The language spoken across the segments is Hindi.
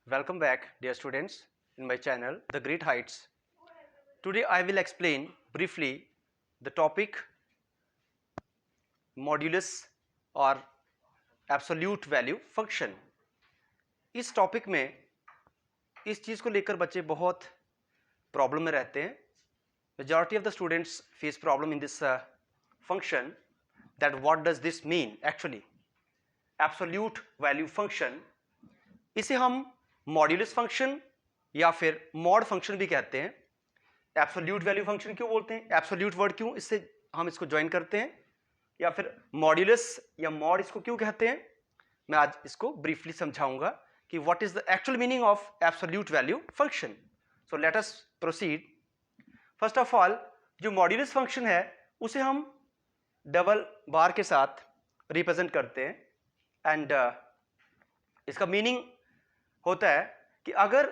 Welcome back, dear students, in my channel, The Great Heights. Today I will explain briefly the topic modulus or absolute value function. इस टॉपिक में इस चीज़ को लेकर बच्चे बहुत प्रॉब्लम में रहते हैं. Majority of the students face problem in this function, that what does this mean actually? Absolute value function, इसे हम मॉड्यूलस फंक्शन या फिर मॉड फंक्शन भी कहते हैं. एब्सोल्यूट वैल्यू फंक्शन क्यों बोलते हैं, एब्सोल्यूट वर्ड क्यों, इससे हम इसको ज्वाइन करते हैं, या फिर मॉड्यूलस या मॉड इसको क्यों कहते हैं, मैं आज इसको ब्रीफली समझाऊंगा कि what is the actual meaning of absolute value function. So let us proceed. First of all, जो मॉड्यूलस फंक्शन है उसे हम डबल बार के साथ रिप्रेजेंट करते हैं. एंड इसका मीनिंग होता है कि अगर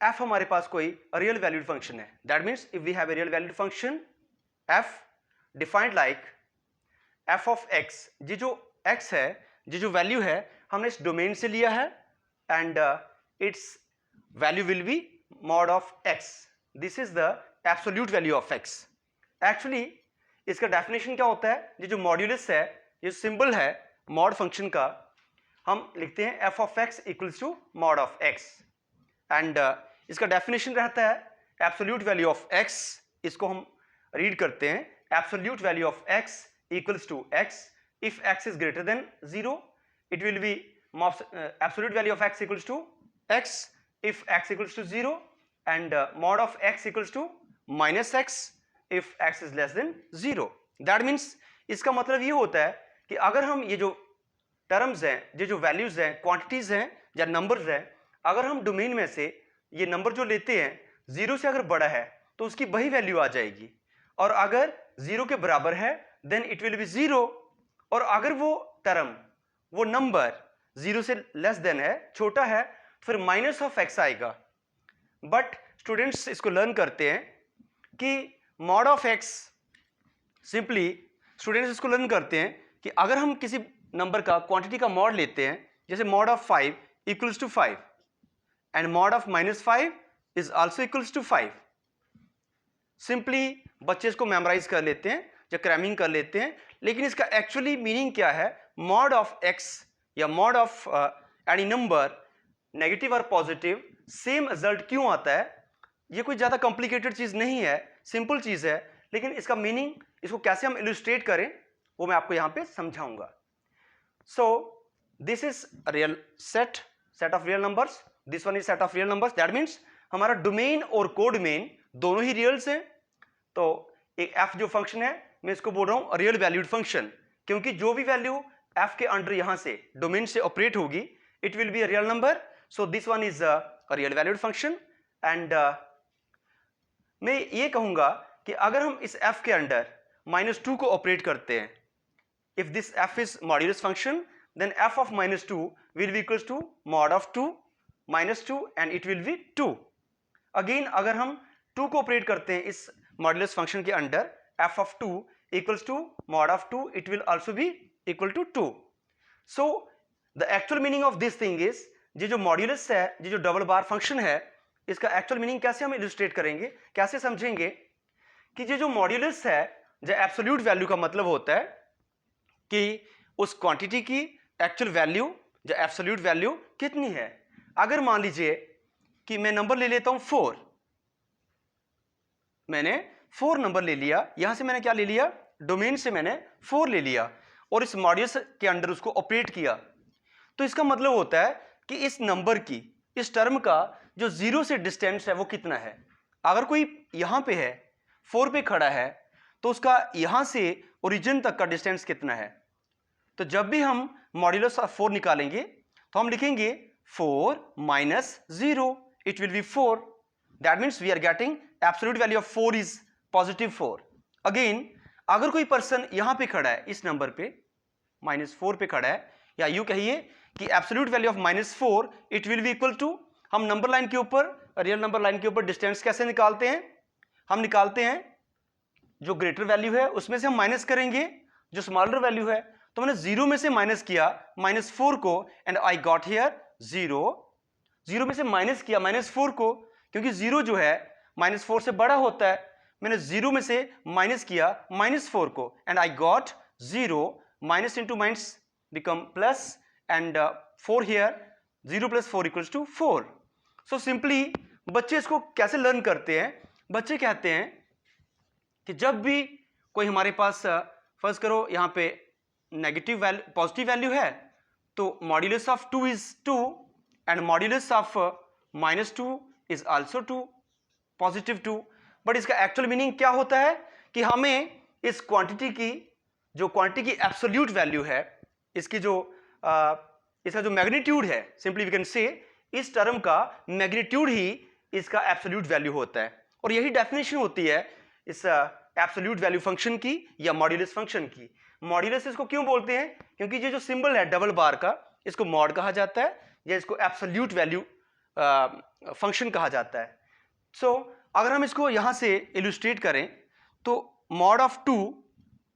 f हमारे पास कोई रियल वैल्यूड फंक्शन है, that means if we have a real valued function f defined like f of x, ये जो x है, ये जो वैल्यू है हमने इस डोमेन से लिया है and it's value will be mod of x. This is the absolute value of x. Actually इसका डेफिनेशन क्या होता है, ये जो मॉड्यूलस है, ये सिंबल है मॉड फंक्शन का, हम लिखते हैं f of x equals to mod of x. And इसका डेफिनेशन रहता है एब्सोल्यूट वैल्यू ऑफ x, इसको हम रीड करते हैं absolute value of x equals to x if x is greater than 0, it will be absolute value of x equals to x if x equals to 0 and mod of x equals to minus x if x is less than 0. That means इसका मतलब ये होता है कि अगर हम ये जो टर्म्स हैं, ये जो वैल्यूज हैं, क्वांटिटीज हैं या नंबर्स हैं, अगर हम डोमेन में से ये नंबर जो लेते हैं 0 से अगर बड़ा है तो उसकी वही वैल्यू आ जाएगी, और अगर 0 के बराबर है देन इट विल बी 0, और अगर वो टर्म, वो नंबर 0 से लेस देन है, छोटा है, तो फिर माइनस ऑफ x आएगा. बट स्टूडेंट्स इसको लर्न करते हैं कि mod of x, simply students इसको लर्न करते हैं कि अगर हम किसी नंबर का क्वांटिटी का मॉड लेते हैं, जैसे mod of 5 equals to 5 and mod of minus 5 is also equals to 5. Simply बच्चे इसको मेमोराइज कर लेते हैं या क्रैमिंग कर लेते हैं, लेकिन इसका एक्चुअली मीनिंग क्या है, मॉड ऑफ x या mod of any number, negative और पॉजिटिव, सेम रिजल्ट क्यों आता है, ये कोई ज़्यादा कॉम्प्लिकेटेड चीज़ नहीं है, सिंपल चीज़ है, लेकिन इसका मीनिंग, इसको कैसे हम इलस्ट्रेट करें वो मैं आपको यहाँ पे समझाऊंगा. So this is a real set of real numbers, this one is set of real numbers. That means हमारा डोमेन और कोडोमेन दोनों ही रियल्स हैं. तो एक f जो फंक्शन है, मैं इसको बोल रहा हूँ रियल वैल्यूड फंक्शन, क्योंकि जो भी वैल्यू f के अंडर यहाँ से डोमेन से ऑपरेट होगी it will be a real number. So this one is a real valued function. And मैं ये कहूँगा कि अगर हम इस f के अंडर -2 को ऑपरेट करते हैं, if this f is modulus function, then f of minus 2 will be equals to mod of 2 minus 2 and it will be 2. Again अगर हम 2 को ऑपरेट करते हैं इस मॉड्यूलस फंक्शन के under, f of 2 equals to mod of 2, it will also be equal to 2. So the actual meaning of this thing is, ये जो मॉड्यूलस है, ये जो डबल बार फंक्शन है, इसका एक्चुअल मीनिंग कैसे हम इलस्ट्रेट करेंगे, कैसे समझेंगे कि ये जो मॉड्यूलस है, जो एब्सोल्यूट वैल्यू का मतलब होता है कि उस क्वांटिटी की एक्चुअल वैल्यू, जो एब्सोल्यूट वैल्यू कितनी है. अगर मान लीजिए कि मैं नंबर ले लेता हूं 4, मैंने 4 नंबर ले लिया, यहां से मैंने क्या ले लिया, डोमेन से मैंने 4 ले लिया और इस मॉड्यूलस के अंडर उसको ऑपरेट किया, तो इसका मतलब होता है कि इस नंबर की, इस टर्म का जो 0 से डिस्टेंस है वो कितना है. अगर कोई यहां पे है, 4 पे खड़ा है, तो उसका यहां से ओरिजिन तक का डिस्टेंस कितना है. तो जब भी हम मॉड्यूलस ऑफ 4 निकालेंगे तो हम लिखेंगे 4 minus 0, it will be 4. That means we are getting absolute value of 4 is positive 4. Again अगर कोई पर्सन यहाँ पे खड़ा है, इस नंबर पे -4 पे खड़ा है, या यूँ कहिए कि absolute value of -4 it will be equal to, हम नंबर लाइन के ऊपर, रियल नंबर लाइन के ऊपर डिस्टेंस कैसे निकालते हैं, हम निकालते हैं जो ग्रेटर वैल्यू है उसमें से हम माइनस करेंगे जो स्मॉलर वैल्यू है. तो मैंने 0 में से माइनस किया -4 को, and I got here 0. Zero में से माइनस किया -4 को, क्योंकि जीरो जो है -4 से बड़ा होता है, मैंने जीरो में से माइनस किया -4 को, and I got zero, minus into minus become plus, and 4 here, 0 + 4 = 4. So simply बच्चे इसको कैसे लर्न करते हैं? बच्चे कहते हैं कि जब भी कोई हमारे पास फर्ज करो यहाँ पे नेगेटिव वैल्यू पॉजिटिव वैल्यू है, तो modulus of 2 is 2 and modulus of -2 is also 2, positive 2. But इसका एक्चुअल मीनिंग क्या होता है कि हमें इस क्वांटिटी की एब्सोल्यूट वैल्यू है, इसकी जो इसका जो मैग्नीट्यूड है, सिंपली वी कैन से इस टर्म का मैग्नीट्यूड ही इसका एब्सोल्यूट वैल्यू होता है. और यही डेफिनेशन होती है इस एब्सोल्यूट वैल्यू फंक्शन की या मॉड्यूलस फंक्शन की. मॉड्यूलस इसको क्यों बोलते हैं? क्योंकि ये जो सिंबल है डबल बार का, इसको मॉड कहा जाता है या इसको एब्सोल्यूट वैल्यू फंक्शन कहा जाता है. सो अगर हम इसको यहां से इलुस्ट्रेट करें तो mod of 2,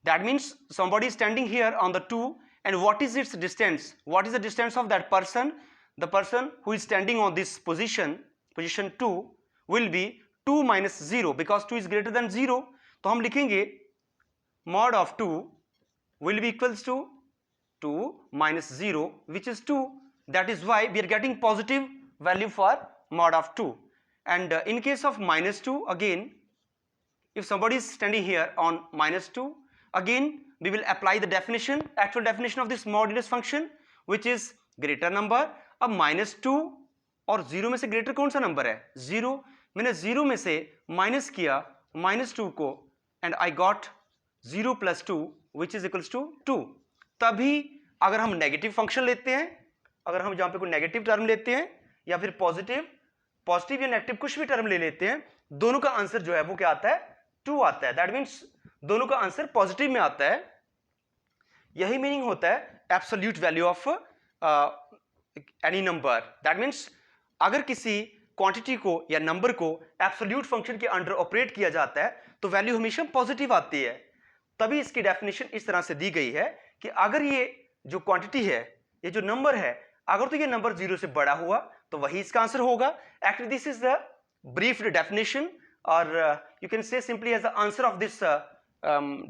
that means somebody standing here on the 2, and what is its distance? What is the distance of that person? The person who is standing on this position 2, will be 2 minus 0, because 2 is greater than 0. तो हम लिखेंगे mod of 2 will be equals to 2 minus 0, which is 2. That is why we are getting positive value for mod of 2. And in case of -2, again, if somebody is standing here on -2, again we will apply the definition, actual definition of this modulus function, which is greater number. अब -2 और 0 में से ग्रेटर कौन सा नंबर है? 0. मैंने 0 में से माइनस किया -2 को, and I got 0 + 2 which is equals to 2. तभी अगर हम नेगेटिव फंक्शन लेते हैं, अगर हम जहां पे कोई नेगेटिव टर्म लेते हैं या फिर पॉजिटिव या नेगेटिव कुछ भी टर्म ले लेते हैं, दोनों का आंसर जो है वो क्या आता है? 2 आता है. दैट मीन्स दोनों का आंसर पॉजिटिव में आता है. यही मीनिंग होता है absolute value of any number. That means अगर किसी क्वांटिटी को या नंबर को एब्सोल्यूट फंक्शन के अंडर ऑपरेट किया जाता है तो वैल्यू हमेशा पॉजिटिव आती है. तभी इसकी डेफिनेशन इस तरह से दी गई है कि अगर ये जो क्वांटिटी है, ये जो नंबर है, अगर तो ये नंबर 0 से बड़ा हुआ तो वही इसका आंसर होगा. Actually this is the brief definition, और you can say simply as the answer of this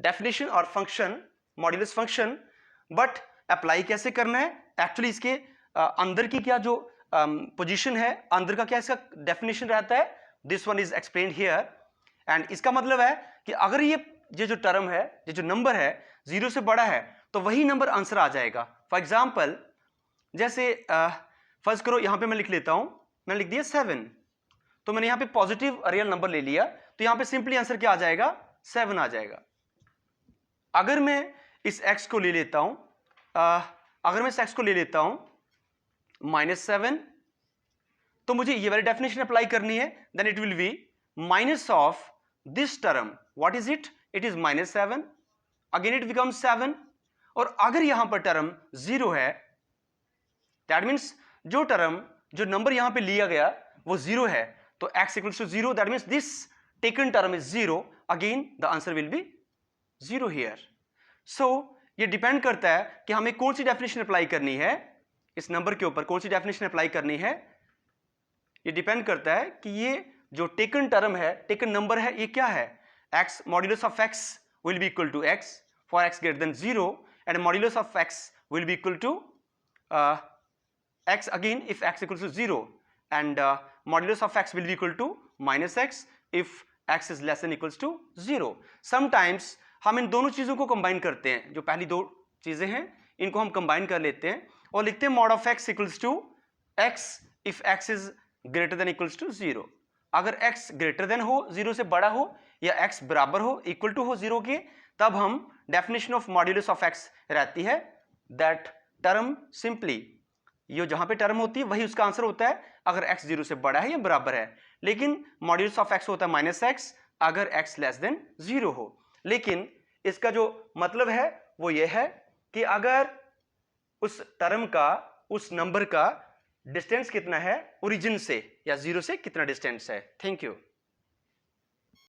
definition और function, modulus function. But apply कैसे करना है? एक्चुअली इसके अंदर की क्या जो पोजीशन है, अंदर का क्या इसका डेफिनेशन रहता है, this one is explained here. And इसका मतलब है कि अगर ये जो टर्म है, ये जो नंबर है 0 से बड़ा है तो वही नंबर आंसर आ जाएगा. फॉर एग्जाम्पल, जैसे फर्ज करो यहां पे मैं लिख लेता हूं, मैंने लिख दिया 7, तो मैंने यहां पे पॉजिटिव रियल नंबर ले लिया, तो यहां पे सिंपली आंसर क्या आ जाएगा? 7 आ जाएगा. अगर मैं इस x को ले लेता हूं, -7, तो मुझे ये वाली डेफिनेशन अप्लाई करनी है. Then it will be minus of this term. What is it? It is -7. Again it becomes 7. और अगर यहां पर टर्म 0 है, दैट मीन्स जो नंबर यहां पे लिया गया वो 0 है, तो x = 0. That means this taken term is 0. Again the answer will be 0 here. So ये डिपेंड करता है कि हमें कौन सी डेफिनेशन अप्लाई करनी है, इस नंबर के ऊपर कौन सी डेफिनेशन अप्लाई करनी है. ये डिपेंड करता है कि ये जो टेकन टर्म है, टेकन नंबर है, ये क्या है? x, modulus of x will be equal to x for x greater than 0, and modulus of x will be equal to x again if x equals to 0, and modulus of x will be equal to -x if x is less than equals to 0. Sometimes हम इन दोनों चीज़ों को कंबाइन करते हैं, जो पहली दो चीज़ें हैं इनको हम कंबाइन कर लेते हैं और लिखते हैं mod of x equals to x if x is greater than equals to 0. अगर x ग्रेटर देन हो, 0 से बड़ा हो, या x बराबर हो, इक्वल टू हो 0 के, तब हम definition of modulus of x रहती है दैट टर्म सिंपली, ये जहां पे टर्म होती है वही उसका आंसर होता है अगर x 0 से बड़ा है या बराबर है. लेकिन मॉड्यूलस ऑफ x होता है -x अगर x लेस देन 0 हो. लेकिन इसका जो मतलब है वो ये है कि अगर उस टर्म का, उस नंबर का डिस्टेंस कितना है ओरिजिन से या 0 से कितना डिस्टेंस है. Thank you.